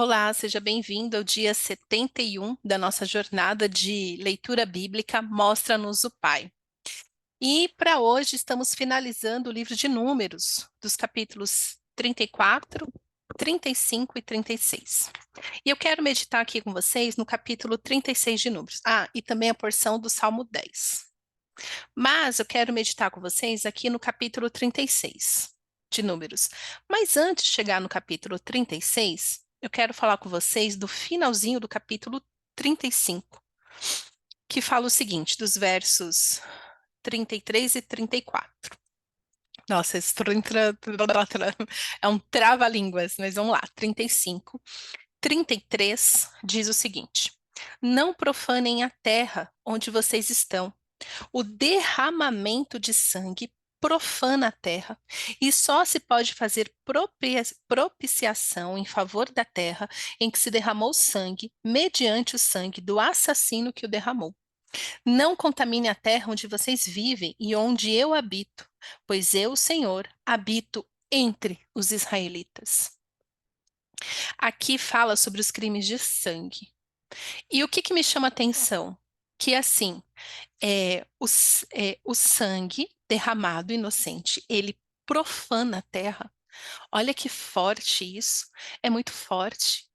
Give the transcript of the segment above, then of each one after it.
Olá, seja bem-vindo ao dia 71 da nossa jornada de leitura bíblica Mostra-nos o Pai. E para hoje estamos finalizando o livro de Números, dos capítulos 34, 35 e 36. E eu quero meditar aqui com vocês no capítulo 36 de Números. E também a porção do Salmo 10. Mas eu quero meditar com vocês aqui no capítulo 36 de Números. Mas antes de chegar no capítulo 36, eu quero falar com vocês do finalzinho do capítulo 35, que fala o seguinte, dos versos 33 e 34. Nossa, é um trava-línguas, mas vamos lá. 35. 33 diz o seguinte: Não profanem a terra onde vocês estão. O derramamento de sangue profana a terra, e só se pode fazer propiciação em favor da terra em que se derramou sangue, mediante o sangue do assassino que o derramou. Não contamine a terra onde vocês vivem e onde eu habito, pois eu, Senhor, habito entre os israelitas. Aqui fala sobre os crimes de sangue. E o que me chama a atenção? Que assim, o sangue derramado inocente, ele profana a terra. Olha que forte isso, é muito forte.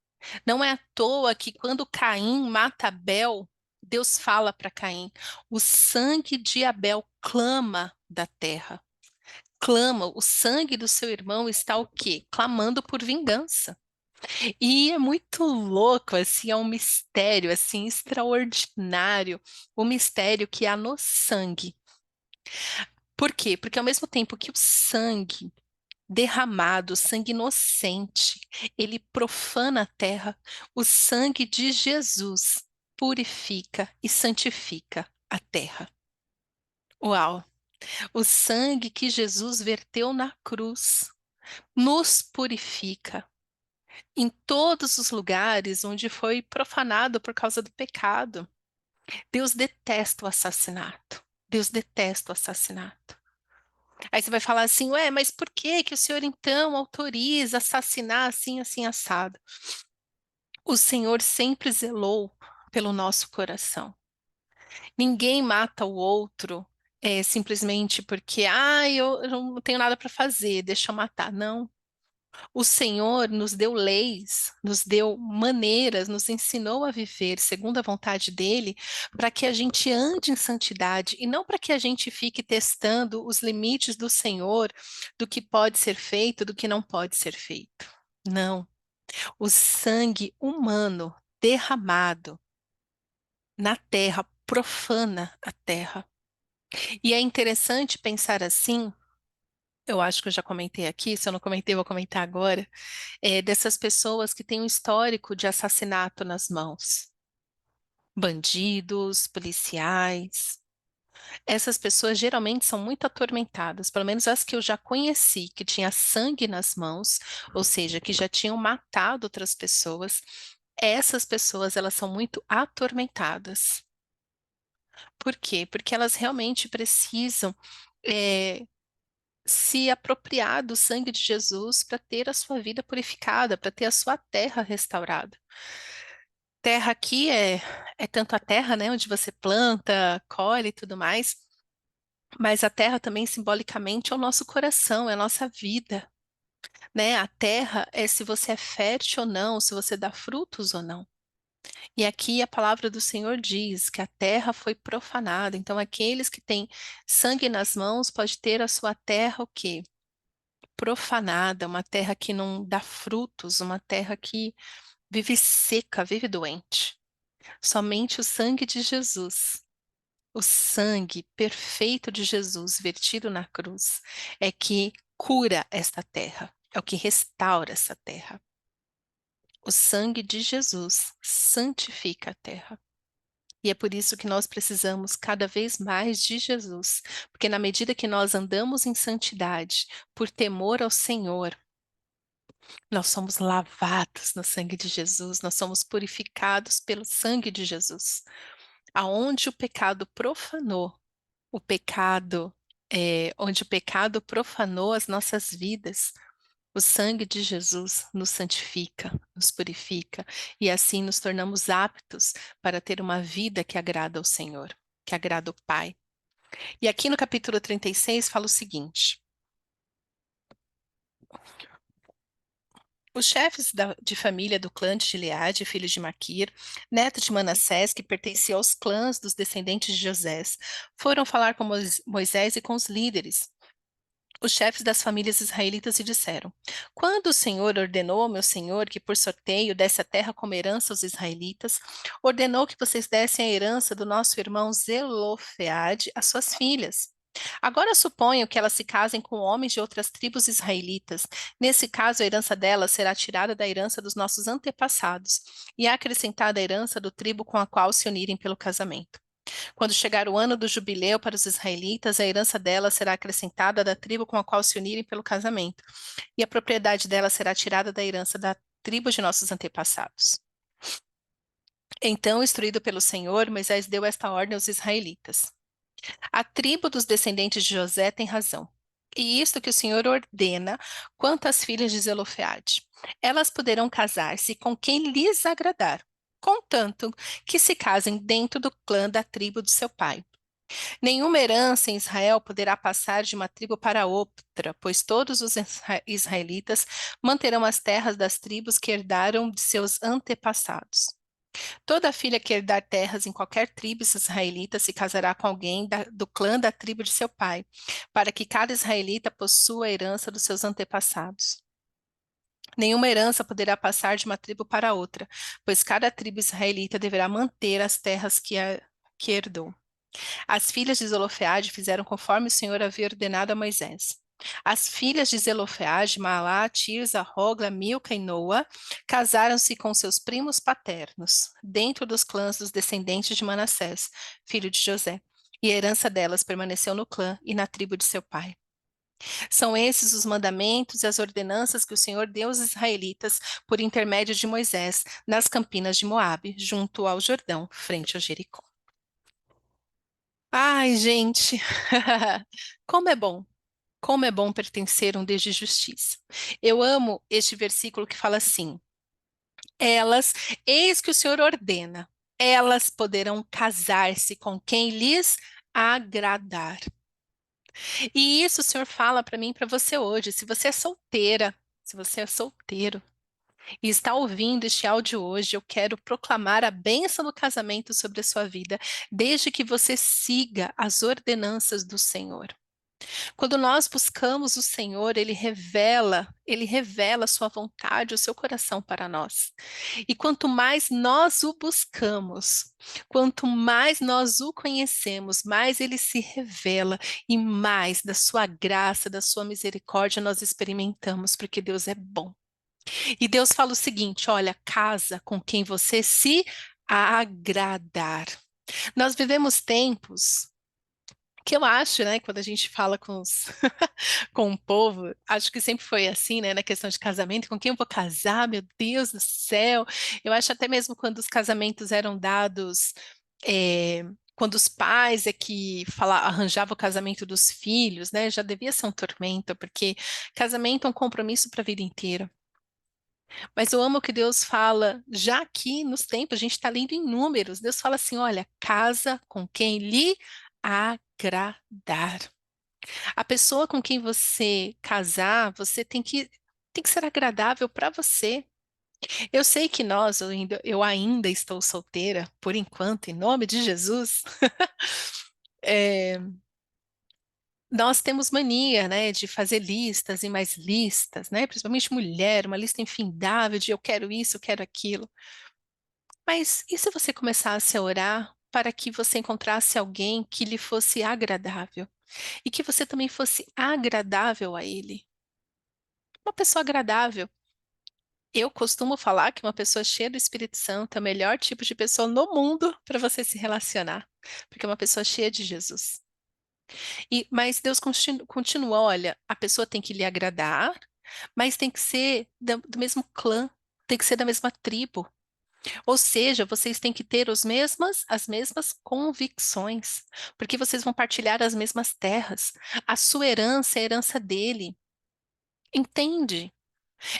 Não é à toa que quando Caim mata Abel, Deus fala para Caim: o sangue de Abel clama da terra. Clama, o sangue do seu irmão está o quê? Clamando por vingança. E é muito louco, assim, é um mistério, assim, extraordinário, o mistério que há no sangue. Por quê? Porque ao mesmo tempo que o sangue derramado, o sangue inocente, ele profana a terra, o sangue de Jesus purifica e santifica a terra. Uau! O sangue que Jesus verteu na cruz nos purifica, em todos os lugares onde foi profanado por causa do pecado. Deus detesta o assassinato. Deus detesta o assassinato. Aí você vai falar assim, ué, mas por que que o Senhor então autoriza assassinar assim, assim, assado? O Senhor sempre zelou pelo nosso coração. Ninguém mata o outro simplesmente porque, eu não tenho nada para fazer, deixa eu matar. Não. O Senhor nos deu leis, nos deu maneiras, nos ensinou a viver segundo a vontade dele, para que a gente ande em santidade e não para que a gente fique testando os limites do Senhor, do que pode ser feito, do que não pode ser feito. Não. O sangue humano derramado na terra profana a terra. E é interessante pensar assim. Eu acho que eu já comentei aqui, se eu não comentei, vou comentar agora dessas pessoas que têm um histórico de assassinato nas mãos. Bandidos, policiais. Essas pessoas geralmente são muito atormentadas, pelo menos as que eu já conheci, que tinha sangue nas mãos, ou seja, que já tinham matado outras pessoas. Essas pessoas, elas são muito atormentadas. Por quê? Porque elas realmente precisam é, se apropriar do sangue de Jesus para ter a sua vida purificada, para ter a sua terra restaurada. Terra aqui é tanto a terra, né, onde você planta, colhe e tudo mais, mas a terra também simbolicamente é o nosso coração, é a nossa vida, né? A terra é se você é fértil ou não, se você dá frutos ou não. E aqui a palavra do Senhor diz que a terra foi profanada. Então aqueles que têm sangue nas mãos pode ter a sua terra o quê? Profanada, uma terra que não dá frutos, uma terra que vive seca, vive doente. Somente o sangue de Jesus, o sangue perfeito de Jesus vertido na cruz, é que cura esta terra, é o que restaura essa terra. O sangue de Jesus santifica a terra. E é por isso que nós precisamos cada vez mais de Jesus, porque na medida que nós andamos em santidade, por temor ao Senhor, nós somos lavados no sangue de Jesus, nós somos purificados pelo sangue de Jesus. Aonde o pecado profanou, onde o pecado profanou as nossas vidas, O sangue de Jesus nos santifica, nos purifica, e assim nos tornamos aptos para ter uma vida que agrada ao Senhor, que agrada ao Pai. E aqui no capítulo 36 fala o seguinte: os chefes de família do clã de Gileade, filhos de Maquir, neto de Manassés, que pertencia aos clãs dos descendentes de José, foram falar com Moisés e com os líderes, os chefes das famílias israelitas, e disseram: quando o Senhor ordenou ao meu senhor que por sorteio desse a terra como herança aos israelitas, ordenou que vocês dessem a herança do nosso irmão Zelofeade às suas filhas. Agora suponho que elas se casem com homens de outras tribos israelitas. Nesse caso, a herança delas será tirada da herança dos nossos antepassados e acrescentada à herança do tribo com a qual se unirem pelo casamento. Quando chegar o ano do jubileu para os israelitas, a herança dela será acrescentada da tribo com a qual se unirem pelo casamento, e a propriedade dela será tirada da herança da tribo de nossos antepassados. Então, instruído pelo Senhor, Moisés deu esta ordem aos israelitas: a tribo dos descendentes de José tem razão. E isto que o Senhor ordena quanto às filhas de Zelofeade. Elas poderão casar-se com quem lhes agradar, contanto que se casem dentro do clã da tribo de seu pai. Nenhuma herança em Israel poderá passar de uma tribo para outra, pois todos os israelitas manterão as terras das tribos que herdaram de seus antepassados. Toda filha que herdar terras em qualquer tribo israelita se casará com alguém do clã da tribo de seu pai, para que cada israelita possua a herança dos seus antepassados. Nenhuma herança poderá passar de uma tribo para outra, pois cada tribo israelita deverá manter as terras que herdou. As filhas de Zelofeade fizeram conforme o Senhor havia ordenado a Moisés. As filhas de Zelofeade, Maalá, Tirza, Hogla, Milca e Noa, casaram-se com seus primos paternos, dentro dos clãs dos descendentes de Manassés, filho de José, e a herança delas permaneceu no clã e na tribo de seu pai. São esses os mandamentos e as ordenanças que o Senhor deu aos israelitas por intermédio de Moisés, nas campinas de Moabe, junto ao Jordão, frente a Jericó. Ai, gente, como é bom pertencer a um Deus de justiça. Eu amo este versículo que fala assim: elas, eis que o Senhor ordena, elas poderão casar-se com quem lhes agradar. E isso o Senhor fala para mim e para você hoje. Se você é solteira, se você é solteiro e está ouvindo este áudio hoje, eu quero proclamar a bênção do casamento sobre a sua vida, desde que você siga as ordenanças do Senhor. Quando nós buscamos o Senhor, Ele revela a sua vontade, o seu coração para nós. E quanto mais nós o buscamos, quanto mais nós o conhecemos, mais Ele se revela e mais da sua graça, da sua misericórdia nós experimentamos, porque Deus é bom. E Deus fala o seguinte: olha, casa com quem você se agradar. Nós vivemos tempos que eu acho, né, quando a gente fala com com o povo, acho que sempre foi assim, né, na questão de casamento, com quem eu vou casar, meu Deus do céu. Eu acho até mesmo quando os casamentos eram dados, quando os pais é que arranjavam o casamento dos filhos, né, já devia ser um tormento, porque casamento é um compromisso para a vida inteira. Mas eu amo que Deus fala, já aqui nos tempos, a gente está lendo em números, Deus fala assim: olha, casa com quem lhe agradar. A pessoa com quem você casar, você tem que ser agradável para você. Eu sei que eu ainda estou solteira, por enquanto, em nome de Jesus. É, nós temos mania, né, de fazer listas e mais listas, né? Principalmente mulher, uma lista infindável de eu quero isso, eu quero aquilo. Mas e se você começasse a orar para que você encontrasse alguém que lhe fosse agradável e que você também fosse agradável a ele? Uma pessoa agradável. Eu costumo falar que uma pessoa cheia do Espírito Santo é o melhor tipo de pessoa no mundo para você se relacionar, porque é uma pessoa cheia de Jesus. Mas Deus continua, olha, a pessoa tem que lhe agradar, mas tem que ser do mesmo clã, tem que ser da mesma tribo. Ou seja, vocês têm que ter as mesmas convicções, porque vocês vão partilhar as mesmas terras. A sua herança é a herança dele. Entende?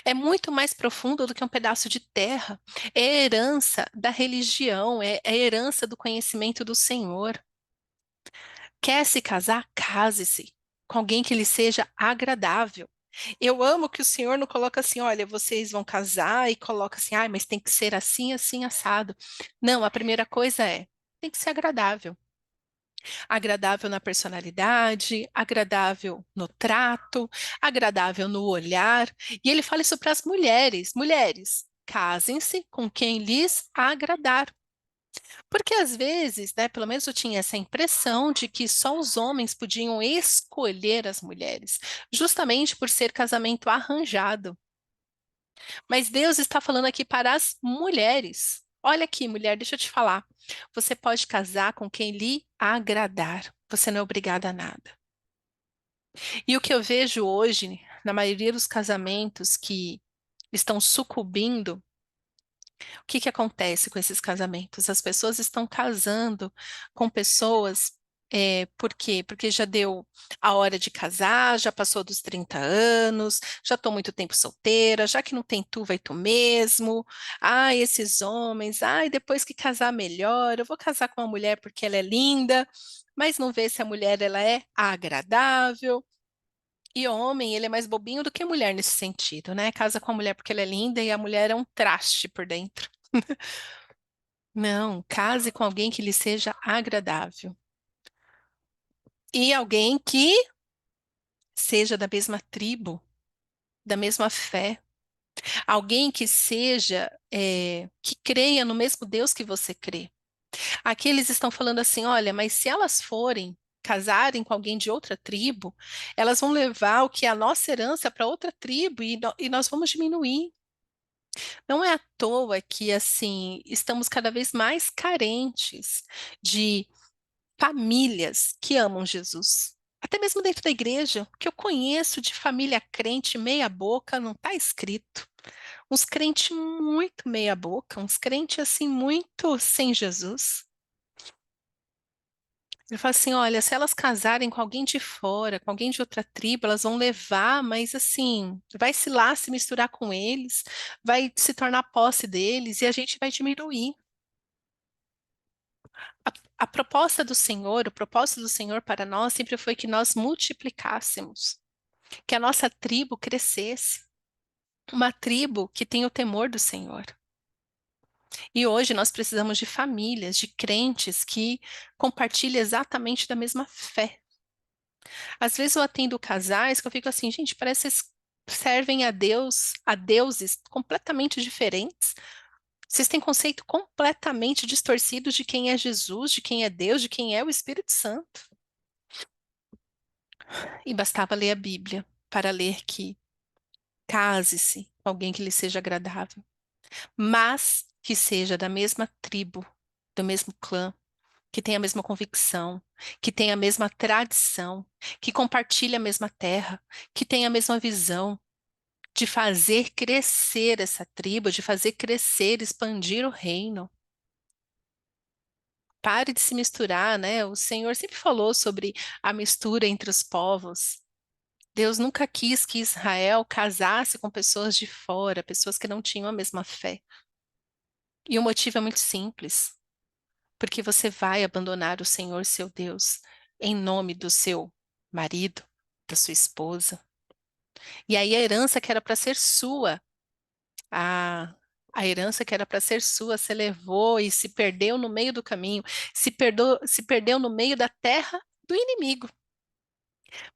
É muito mais profundo do que um pedaço de terra. É herança da religião, é herança do conhecimento do Senhor. Quer se casar? Case-se com alguém que lhe seja agradável. Eu amo que o Senhor não coloca assim, olha, vocês vão casar e coloca assim, ah, mas tem que ser assim, assim, assado. Não, a primeira coisa tem que ser agradável. Agradável na personalidade, agradável no trato, agradável no olhar. E ele fala isso para as mulheres. Mulheres, casem-se com quem lhes agradar. Porque às vezes, né, pelo menos eu tinha essa impressão de que só os homens podiam escolher as mulheres, justamente por ser casamento arranjado. Mas Deus está falando aqui para as mulheres. Olha aqui, mulher, deixa eu te falar. Você pode casar com quem lhe agradar. Você não é obrigada a nada. E o que eu vejo hoje, na maioria dos casamentos que estão sucumbindo, o que que acontece com esses casamentos? As pessoas estão casando com pessoas, por quê? Porque já deu a hora de casar, já passou dos 30 anos, já estou muito tempo solteira, já que não tem tu, vai tu mesmo. Ai, esses homens, ai, depois que casar melhor, eu vou casar com uma mulher porque ela é linda, mas não vê se a mulher ela é agradável. E homem, ele é mais bobinho do que mulher nesse sentido, né? Casa com a mulher porque ela é linda e a mulher é um traste por dentro. Não, case com alguém que lhe seja agradável. E alguém que seja da mesma tribo, da mesma fé. Alguém que seja, que creia no mesmo Deus que você crê. Aqui eles estão falando assim: olha, mas se elas forem casarem com alguém de outra tribo, elas vão levar o que é a nossa herança para outra tribo e nós vamos diminuir. Não é à toa que, assim, estamos cada vez mais carentes de famílias que amam Jesus. Até mesmo dentro da igreja, o que eu conheço de família crente meia boca não está escrito. Uns crentes muito meia boca, uns crentes assim muito sem Jesus. Ele fala assim, olha, se elas casarem com alguém de fora, com alguém de outra tribo, elas vão levar, mas assim, vai se lá se misturar com eles, vai se tornar posse deles e a gente vai diminuir. A proposta do Senhor, o propósito do Senhor para nós sempre foi que nós multiplicássemos, que a nossa tribo crescesse, uma tribo que tem o temor do Senhor. E hoje nós precisamos de famílias, de crentes que compartilhem exatamente da mesma fé. Às vezes eu atendo casais que eu fico assim, gente, parece que vocês servem a Deus, a deuses completamente diferentes. Vocês têm conceito completamente distorcido de quem é Jesus, de quem é Deus, de quem é o Espírito Santo. E bastava ler a Bíblia para ler que case-se com alguém que lhe seja agradável, mas que seja da mesma tribo, do mesmo clã, que tenha a mesma convicção, que tenha a mesma tradição, que compartilhe a mesma terra, que tenha a mesma visão de fazer crescer essa tribo, de fazer crescer, expandir o reino. Pare de se misturar, né? O Senhor sempre falou sobre a mistura entre os povos. Deus nunca quis que Israel casasse com pessoas de fora, pessoas que não tinham a mesma fé. E o motivo é muito simples, porque você vai abandonar o Senhor seu Deus em nome do seu marido, da sua esposa. E aí a herança que era para ser sua, a, a herança que era para ser sua, você levou e se perdeu no meio do caminho, se perdeu no meio da terra do inimigo.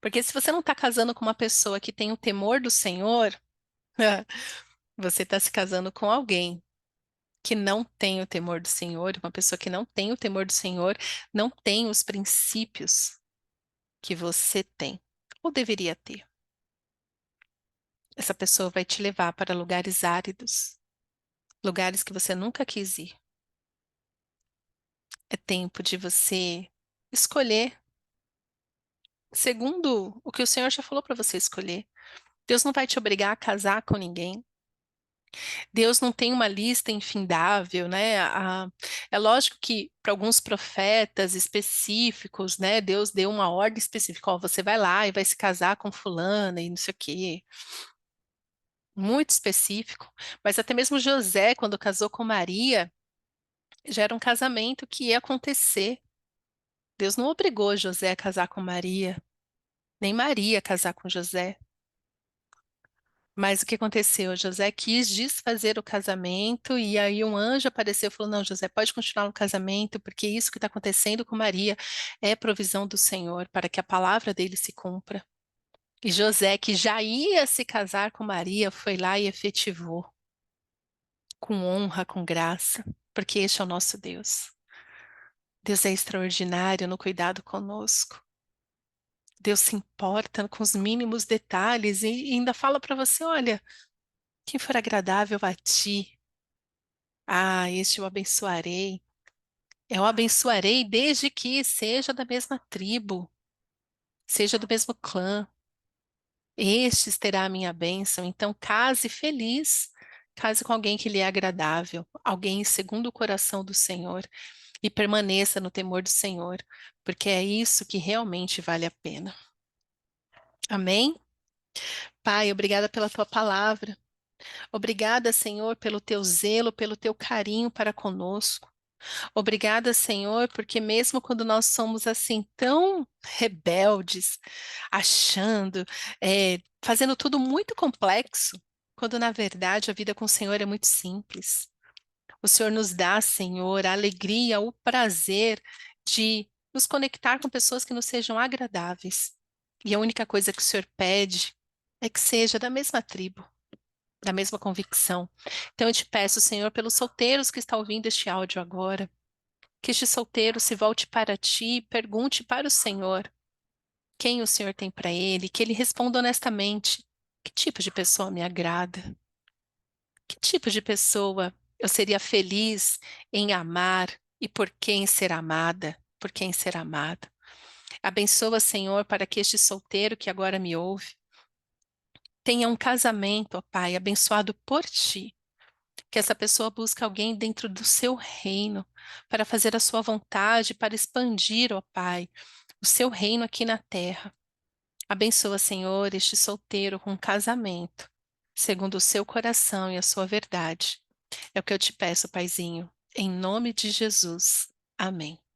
Porque se você não está casando com uma pessoa que tem o temor do Senhor, você está se casando com alguém que não tem o temor do Senhor, uma pessoa que não tem o temor do Senhor, não tem os princípios que você tem, ou deveria ter. Essa pessoa vai te levar para lugares áridos, lugares que você nunca quis ir. É tempo de você escolher segundo o que o Senhor já falou para você escolher. Deus não vai te obrigar a casar com ninguém. Deus não tem uma lista infindável, né? É lógico que para alguns profetas específicos, né? Deus deu uma ordem específica, ó, você vai lá e vai se casar com fulana e não sei o quê. muito específico, mas até mesmo José, quando casou com Maria, já era um casamento que ia acontecer. Deus não obrigou José a casar com Maria, nem Maria a casar com José. Mas o que aconteceu? José quis desfazer o casamento e aí um anjo apareceu e falou: Não, José, pode continuar no casamento, porque isso que está acontecendo com Maria é provisão do Senhor para que a palavra dele se cumpra. E José, que já ia se casar com Maria, foi lá e efetivou, com honra, com graça, porque este é o nosso Deus. Deus é extraordinário no cuidado conosco. Deus se importa com os mínimos detalhes e ainda fala para você: olha, quem for agradável a ti, este eu abençoarei. Eu abençoarei desde que seja da mesma tribo, seja do mesmo clã. Estes terá a minha bênção. Então, case feliz, case com alguém que lhe é agradável, alguém segundo o coração do Senhor, e permaneça no temor do Senhor, porque é isso que realmente vale a pena. Amém? Pai, obrigada pela tua palavra. Obrigada, Senhor, pelo teu zelo, pelo teu carinho para conosco. Obrigada, Senhor, porque mesmo quando nós somos assim tão rebeldes, achando, fazendo tudo muito complexo, quando na verdade a vida com o Senhor é muito simples. O Senhor nos dá, Senhor, a alegria, o prazer de nos conectar com pessoas que nos sejam agradáveis. E a única coisa que o Senhor pede é que seja da mesma tribo, da mesma convicção. Então eu te peço, Senhor, pelos solteiros que estão ouvindo este áudio agora, que este solteiro se volte para ti e pergunte para o Senhor quem o Senhor tem para ele, que ele responda honestamente: que tipo de pessoa me agrada? Que tipo de pessoa eu seria feliz em amar e por quem ser amada? Por quem ser amada? Abençoa, Senhor, para que este solteiro que agora me ouve tenha um casamento, ó Pai, abençoado por ti. Que essa pessoa busque alguém dentro do seu reino para fazer a sua vontade, para expandir, ó Pai, o seu reino aqui na terra. Abençoa, Senhor, este solteiro com um casamento, segundo o seu coração e a sua verdade. É o que eu te peço, Paizinho, em nome de Jesus. Amém.